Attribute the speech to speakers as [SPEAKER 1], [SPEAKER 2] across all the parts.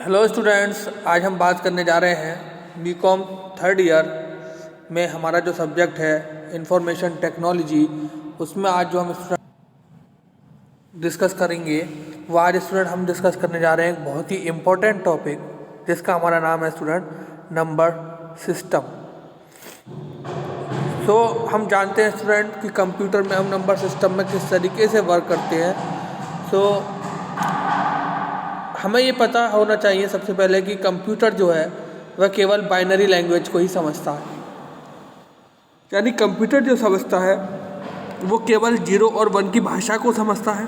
[SPEAKER 1] Hello students, आज हम बात करने जा रहे हैं बीकॉम थर्ड ईयर में हमारा जो सब्जेक्ट है इंफॉर्मेशन टेक्नोलॉजी, उसमें आज जो हम स्टूडेंट डिस्कस करेंगे वो आज स्टूडेंट हम डिस्कस करने जा रहे हैं एक बहुत ही इम्पोर्टेंट टॉपिक जिसका हमारा नाम है स्टूडेंट नंबर सिस्टम। तो हम जानते हैं स्टूडेंट कि कंप्यूटर में हम नंबर सिस्टम में किस तरीके से वर्क करते हैं। तो हमें ये पता होना चाहिए सबसे पहले कि कंप्यूटर जो है वह केवल बाइनरी लैंग्वेज को ही समझता है, यानी कंप्यूटर जो समझता है वो केवल 0 और 1 की भाषा को समझता है।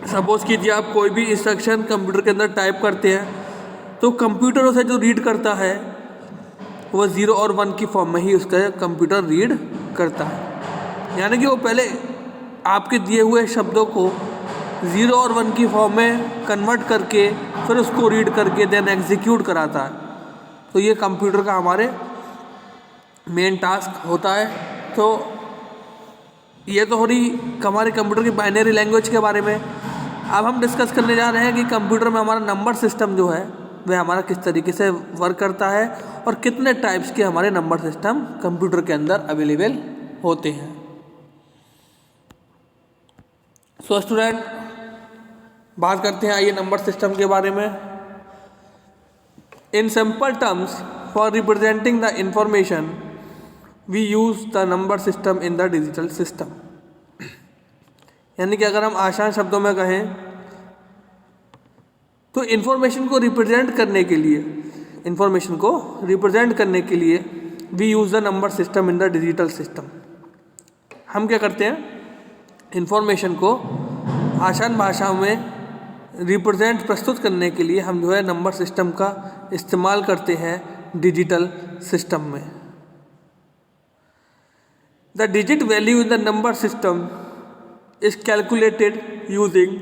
[SPEAKER 1] सपोज कीजिए आप कोई भी इंस्ट्रक्शन कंप्यूटर के अंदर टाइप करते हैं तो कंप्यूटर उसे जो रीड करता है वो 0 और 1 की फॉर्म में ही उसका कंप्यूटर रीड करता है, यानी कि वो पहले आपके दिए हुए शब्दों को 0 और 1 की फॉर्म में कन्वर्ट करके फिर उसको रीड करके देन एग्जीक्यूट कराता है। तो ये कंप्यूटर का हमारे मेन टास्क होता है। तो ये तो हो रही हमारे कंप्यूटर की बाइनरी लैंग्वेज के बारे में। अब हम डिस्कस करने जा रहे हैं कि कंप्यूटर में हमारा नंबर सिस्टम जो है वह हमारा किस तरीके से वर्क करता है और कितने टाइप्स के हमारे नंबर सिस्टम कंप्यूटर के अंदर अवेलेबल होते हैं। सो स्टूडेंट, बात करते हैं आइए नंबर सिस्टम के बारे में। In simple terms, for representing the information we use the number system in the digital system. यानी कि अगर हम आसान शब्दों में कहें तो इंफॉर्मेशन को रिप्रेजेंट करने के लिए we use the number system in the digital system. हम क्या करते हैं, इंफॉर्मेशन को आसान भाषा में प्रस्तुत करने के लिए हम जो है नंबर सिस्टम का इस्तेमाल करते हैं डिजिटल सिस्टम में। The digit value in the number system is calculated using,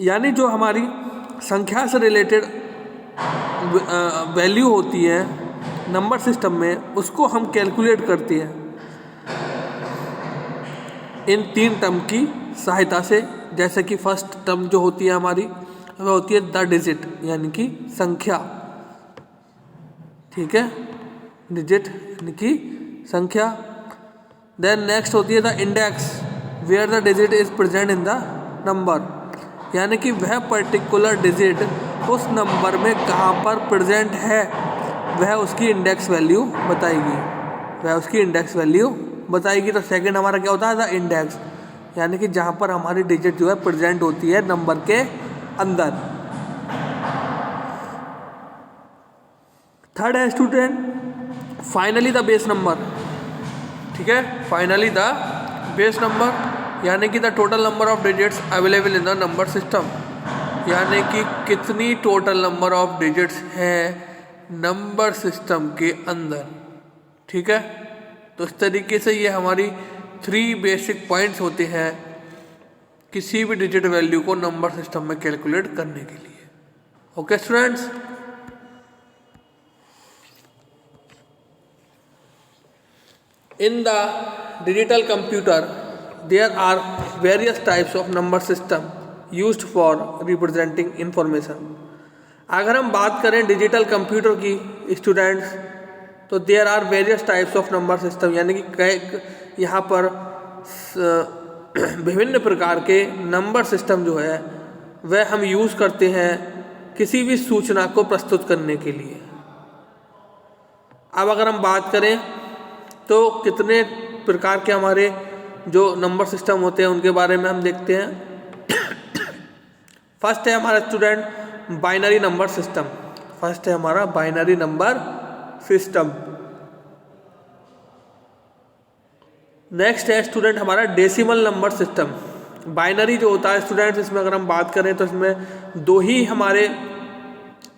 [SPEAKER 1] यानी जो हमारी संख्या से रिलेटेड वैल्यू होती है नंबर सिस्टम में, उसको हम कैलकुलेट करते हैं इन 3 टर्म की सहायता से। जैसे कि फर्स्ट टर्म जो होती है हमारी वह होती है द डिजिट, यानी कि संख्या। ठीक है, डिजिट यानी कि संख्या। देन नेक्स्ट होती है the index, where the digit is present in the number, यानी कि वह पर्टिकुलर डिजिट उस नंबर में कहाँ पर प्रेजेंट है वह उसकी इंडेक्स वैल्यू बताएगी। तो सेकंड हमारा क्या होता है, द इंडेक्स, यानी कि जहाँ पर हमारी डिजिट जो है प्रेजेंट होती है नंबर के अंदर। थर्ड है student finally the base number. ठीक है, फाइनली द बेस नंबर, यानी कि the total number of digits available in the number system, यानी कि कितनी टोटल नंबर ऑफ डिजिट्स हैं नंबर सिस्टम के अंदर। ठीक है, तो इस तरीके से ये हमारी 3 बेसिक पॉइंट्स होते हैं किसी भी डिजिट वैल्यू को नंबर सिस्टम में कैलकुलेट करने के लिए। Okay students, in the digital computer there are various types of number system used for representing information. अगर हम बात करें डिजिटल कंप्यूटर की स्टूडेंट्स, तो there are various types of number system, यानी कि यहाँ पर विभिन्न प्रकार के नंबर सिस्टम जो है वह हम यूज़ करते हैं किसी भी सूचना को प्रस्तुत करने के लिए। अब अगर हम बात करें तो कितने प्रकार के हमारे जो नंबर सिस्टम होते हैं उनके बारे में हम देखते हैं। फर्स्ट है हमारा student binary number system. Next है स्टूडेंट हमारा डेसिमल नंबर सिस्टम। बाइनरी जो होता है स्टूडेंट्स, इसमें अगर हम बात करें तो इसमें 2 ही हमारे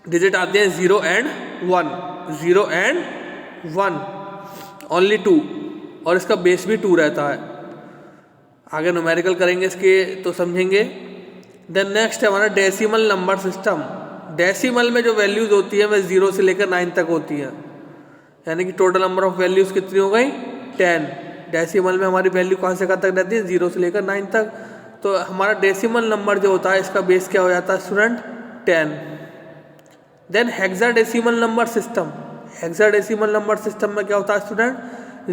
[SPEAKER 1] डिजिट आते हैं, 0 एंड 1, ओनली 2, और इसका बेस भी 2 रहता है। आगे न्यूमेरिकल करेंगे इसके तो समझेंगे। देन नेक्स्ट है हमारा डेसिमल नंबर सिस्टम। डेसिमल में जो वैल्यूज होती है वह 0 से लेकर 9 तक होती है, यानी कि टोटल नंबर ऑफ वैल्यूज कितनी हो गई, 10। डेसिमल में हमारी वैल्यू कहाँ से कहाँ तक रहती है, 0 से लेकर 9 तक। तो तो हमारा डेसिमल नंबर जो होता है इसका बेस क्या हो जाता है student 10। Then hexadecimal number system, hexadecimal number system में क्या होता है स्टूडेंट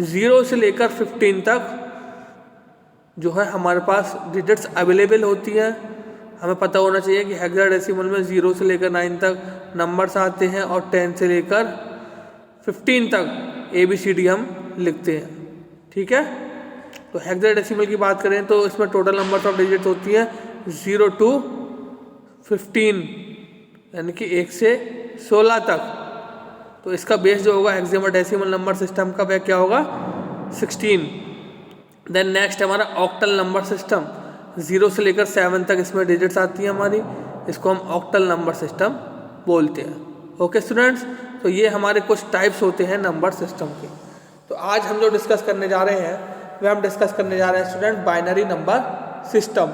[SPEAKER 1] 0 से लेकर 15 तक जो है हमारे पास डिजिट्स अवेलेबल होती है। हमें पता होना चाहिए कि हेक्साडेसिमल में 0 से लेकर 9 तक नंबर्स आते हैं और 10 से लेकर 15 तक ABCD हम लिखते हैं। ठीक है, तो हेक्साडेसिमल की बात करें तो इसमें टोटल नंबर ऑफ डिजिट होती है 0 to 15, यानी कि 1 से 16 तक। तो इसका बेस जो होगा हेक्साडेसिमल नंबर सिस्टम का वह क्या होगा 16। देन नेक्स्ट हमारा ऑक्टल नंबर सिस्टम, 0 से लेकर 7 तक इसमें डिजिट्स आती हैं हमारी, इसको हम ऑक्टल नंबर सिस्टम बोलते हैं। ओके स्टूडेंट्स, तो ये हमारे कुछ टाइप्स होते हैं नंबर सिस्टम के। तो आज हम जो डिस्कस करने जा रहे हैं वह हम डिस्कस करने जा रहे हैं स्टूडेंट बाइनरी नंबर सिस्टम।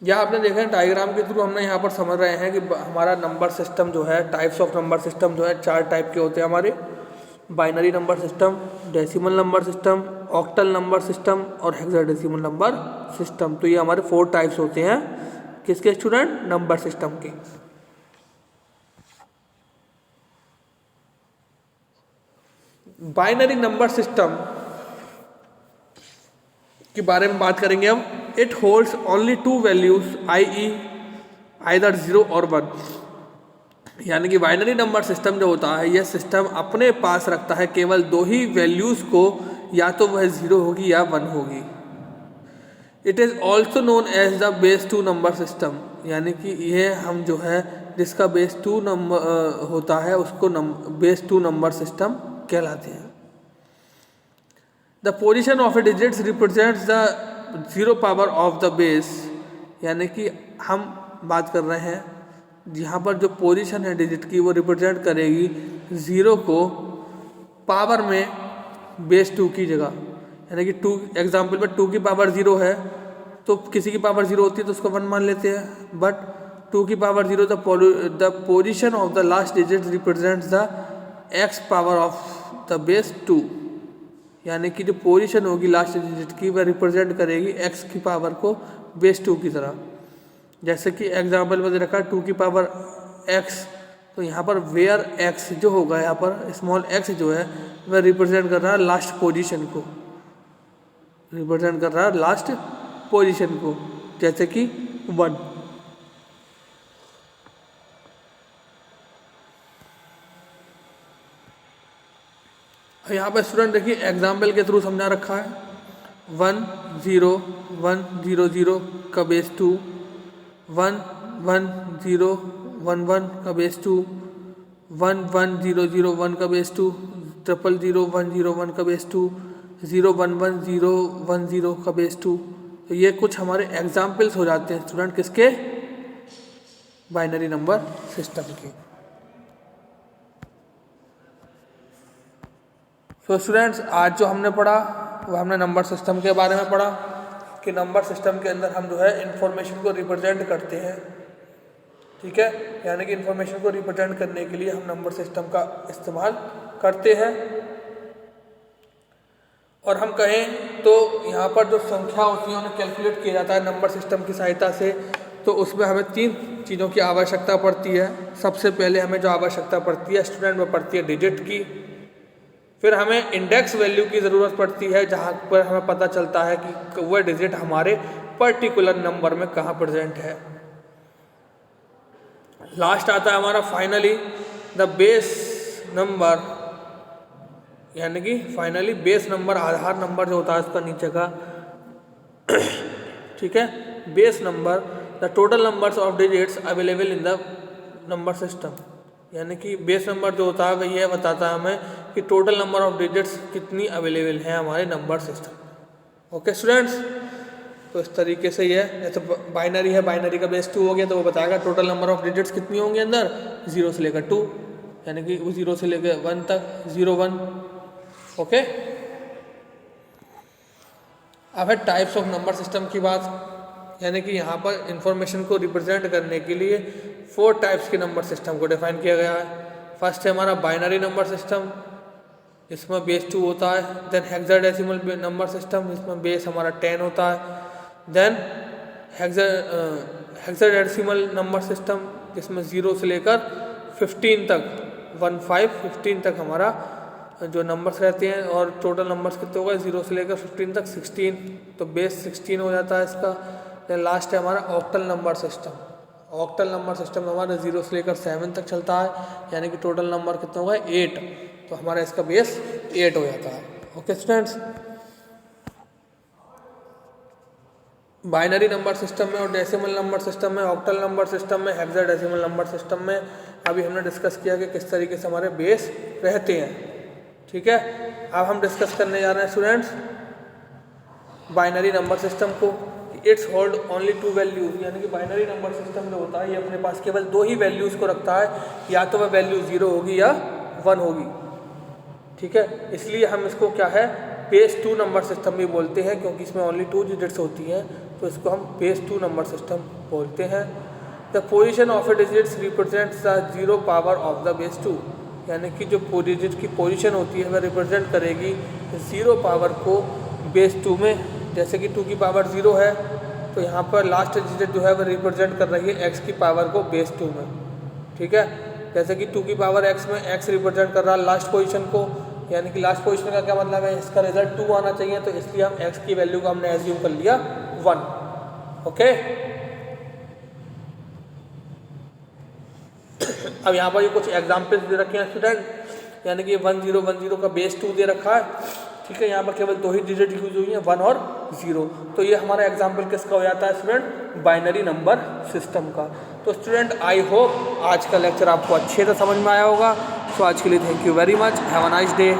[SPEAKER 1] यह आपने देखा है डायग्राम के थ्रू हमने यहाँ पर समझ रहे हैं कि हमारा नंबर सिस्टम जो है, टाइप्स ऑफ नंबर सिस्टम जो है 4 टाइप के होते हैं हमारे, binary number system, decimal number system, octal number system और हेक्साडेसिमल नंबर सिस्टम। तो ये हमारे 4 टाइप्स होते हैं किसके स्टूडेंट, नंबर सिस्टम के। बाइनरी नंबर सिस्टम के बारे में बात करेंगे हम। It holds only 2 values i.e. Either 0 और 1, यानी कि बाइनरी नंबर सिस्टम जो होता है यह सिस्टम अपने पास रखता है केवल 2 ही वैल्यूज को, या तो वह 0 होगी या 1 होगी। It is also known as the base 2 number system, यानी कि यह हम जो है जिसका बेस 2 नंबर होता है उसको बेस 2 नंबर सिस्टम कहलाते हैं। The position of A digits represents the 0 power of the base, यानी कि हम बात कर रहे हैं यहाँ पर जो पोजीशन है डिजिट की वो रिप्रेजेंट करेगी 0 को पावर में बेस 2 की जगह, यानी कि 2 एग्जाम्पल में 2 की पावर 0 है तो किसी की पावर 0 होती है तो उसको 1 मान लेते हैं, बट 2 की power 0 the position of the last digit represents the x power of the base 2, यानी कि जो पोजीशन होगी लास्ट डिजिट की वह रिप्रेजेंट करेगी x की पावर को बेस 2 की तरह। जैसे कि एग्जाम्पल में दे रखा है 2 की पावर x, तो यहाँ पर वेयर x जो होगा यहाँ पर स्मॉल x जो है वह रिप्रेजेंट कर रहा है लास्ट पोजीशन को, रिप्रेजेंट कर रहा है लास्ट पोजीशन को, जैसे कि 1। यहाँ पर स्टूडेंट देखिए एग्जाम्पल के थ्रू समझा रखा है 1 0 1 0 0 का बेस 2, 1 1 0 1 1 का बेस 2, 1 1 0 0 1 का बेस 2, 0 0 1 0 1 का बेस 2, 0 1 1 0 1 0 का बेस 2। तो ये कुछ हमारे एग्जाम्पल्स हो जाते हैं स्टूडेंट किसके, बाइनरी नंबर सिस्टम के। तो स्टूडेंट्स आज जो हमने पढ़ा वो हमने नंबर सिस्टम के बारे में पढ़ा कि नंबर सिस्टम के अंदर हम जो है इंफॉर्मेशन को रिप्रेजेंट करते हैं। ठीक है, यानी कि इंफॉर्मेशन को रिप्रेजेंट करने के लिए हम नंबर सिस्टम का इस्तेमाल करते हैं। और हम कहें तो यहाँ पर जो संख्या होती है उन्हें कैलकुलेट किया जाता है नंबर सिस्टम की सहायता से। तो उसमें हमें 3 चीज़ों की आवश्यकता पड़ती है। सबसे पहले हमें जो आवश्यकता पड़ती है स्टूडेंट वो पड़ती है डिजिट की, फिर हमें इंडेक्स वैल्यू की ज़रूरत पड़ती है जहाँ पर हमें पता चलता है कि वह डिजिट हमारे पर्टिकुलर नंबर में कहाँ प्रेजेंट है। लास्ट आता है हमारा फाइनली द बेस नंबर, यानी कि फाइनली बेस नंबर आधार नंबर जो होता है उसका नीचे का ठीक है, base number the total numbers of digits available in the number system, यानी कि बेस नंबर जो होता है वह यह बताता है हमें कि टोटल नंबर ऑफ डिजिट्स कितनी अवेलेबल हैं हमारे नंबर सिस्टम। ओके स्टूडेंट्स, तो इस तरीके से ये जैसे बाइनरी है, बाइनरी का बेस 2 हो गया तो वो बताएगा टोटल नंबर ऑफ डिजिट्स कितनी होंगी अंदर 0 से लेकर 2, यानी कि 0 से लेकर 1 तक 0 1। ओके, अब है टाइप्स ऑफ नंबर सिस्टम की बात, यानी कि यहाँ पर इंफॉर्मेशन को रिप्रेजेंट करने के लिए 4 टाइप्स के नंबर सिस्टम को डिफाइन किया गया है। फर्स्ट है हमारा बाइनरी नंबर सिस्टम, इसमें बेस 2 होता है। देन हेक्साडेसिमल नंबर सिस्टम, जिसमें बेस हमारा 10 होता है। देन हेक्साडेसिमल नंबर सिस्टम, जिसमें 0 से लेकर 15 तक 15 तक हमारा जो नंबर्स रहते हैं, और टोटल नंबर्स कितने हो गए 0 से लेकर 15 तक 16, तो बेस 16 हो जाता है इसका। देन लास्ट है हमारा octal number system. Octal number system हमारा 0 से लेकर 7 तक चलता है, यानी कि टोटल नंबर कितने हो गए 8, तो हमारा इसका बेस 8 हो जाता है। Okay students, binary number system में और डेसिमल नंबर सिस्टम में, ऑक्टल नंबर सिस्टम में, हेक्साडेसिमल नंबर सिस्टम में अभी हमने डिस्कस किया कि किस तरीके से हमारे बेस रहते हैं। ठीक है, अब हम डिस्कस करने जा रहे हैं स्टूडेंट्स बाइनरी नंबर सिस्टम को। इट्स होल्ड ओनली 2 वैल्यूज, यानी कि बाइनरी नंबर सिस्टम जो होता है ये अपने पास केवल 2 ही वैल्यूज को रखता है, या तो वह वैल्यू 0 होगी या 1 होगी। ठीक है, इसलिए हम इसको क्या है बेस 2 नंबर सिस्टम भी बोलते हैं, क्योंकि इसमें ओनली 2 डिजिट्स होती हैं, तो इसको हम बेस 2 नंबर सिस्टम बोलते हैं। The position of A digits represents the 0 power of the base 2, यानी कि जो डिजिट की पोजीशन होती है वह रिप्रेजेंट करेगी 0 पावर को बेस 2 में। जैसे कि 2 की पावर 0 है, तो यहाँ पर लास्ट डिजिट जो है वह रिप्रेजेंट कर रही है x की पावर को बेस 2 में। ठीक है, जैसे कि 2 की पावर x में x रिप्रेजेंट कर रहा है लास्ट पोजीशन को, यानी कि लास्ट पोजीशन का क्या मतलब है, इसका रिजल्ट 2 आना चाहिए, तो इसलिए हम x की वैल्यू को हमने एज्यूम कर लिया 1। ओके, अब यहाँ पर ये कुछ एग्जाम्पल्स दे रखे हैं स्टूडेंट, यानी कि 1010 का बेस 2 दे रखा है। ठीक है, यहाँ पर केवल 2 ही डिजिट यूज हुई हैं, 1 और 0, तो ये हमारा एग्जाम्पल किसका हो जाता है स्टूडेंट बाइनरी नंबर सिस्टम का। तो स्टूडेंट आई होप आज का लेक्चर आपको अच्छे से समझ में आया होगा। सो आज के लिए thank you very much, have a nice day.